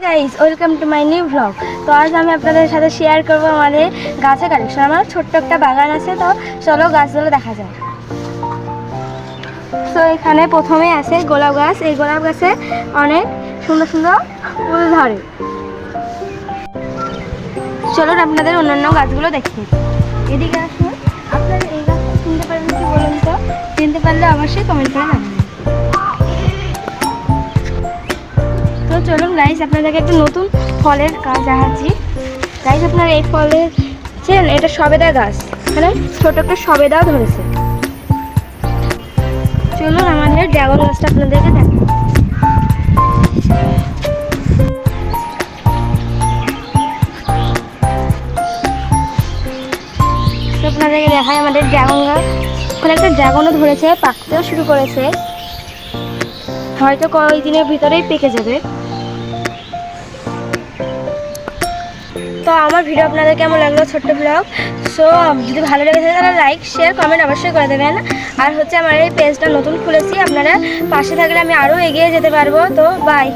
Guys, welcome to my new blog. তো আজ আমি আপনাদের সাথে শেয়ার করবো আমাদের গাছের কালেকশন। আমার ছোট্ট একটা বাগান আছে, তো চলো গাছগুলো দেখা যায়। তো এখানে প্রথমে আছে গোলাপ গাছ। এই গোলাপ গাছে অনেক সুন্দর সুন্দর ফুল ধরে। চলুন আপনাদের অন্যান্য গাছগুলো দেখি। এদিকে আসুন, আপনারা এই গাছটা চিনতে পারবেন কি বলুন তো? চিনতে পারলে অবশ্যই কমেন্ট করে জানাবেন। তো চলুন গাইস, আপনাদেরকে একটা নতুন ফলের গাছ দেখাচ্ছি। গাইস, আপনারা এই ফলের চেন, এটা সবেদা গাছ। এখানে ছোট একটা সবেদাও ধরেছে। চলুন আমাদের ড্রাগন গাছটা আপনাদেরকে দেখাই। তো আপনাদেরকে দেখাই আমাদের ড্রাগন গাছ। ওখানে একটা ড্রাগনও ধরেছে, পাকতেও শুরু করেছে। হয়তো কয়েকদিনের ভিতরেই পেকে যাবে। তো আমার ভিডিও আপনাদের কেমন লাগলো, ছোট্ট ব্লগ। সো যদি ভালো লেগে থাকে তাহলে লাইক, শেয়ার, কমেন্ট অবশ্যই করে দেবেন। আর হচ্ছে আমার এই পেজটা নতুন খুলেছি, আপনারা পাশে থাকলে আমি আরও এগিয়ে যেতে পারবো। তো বাই।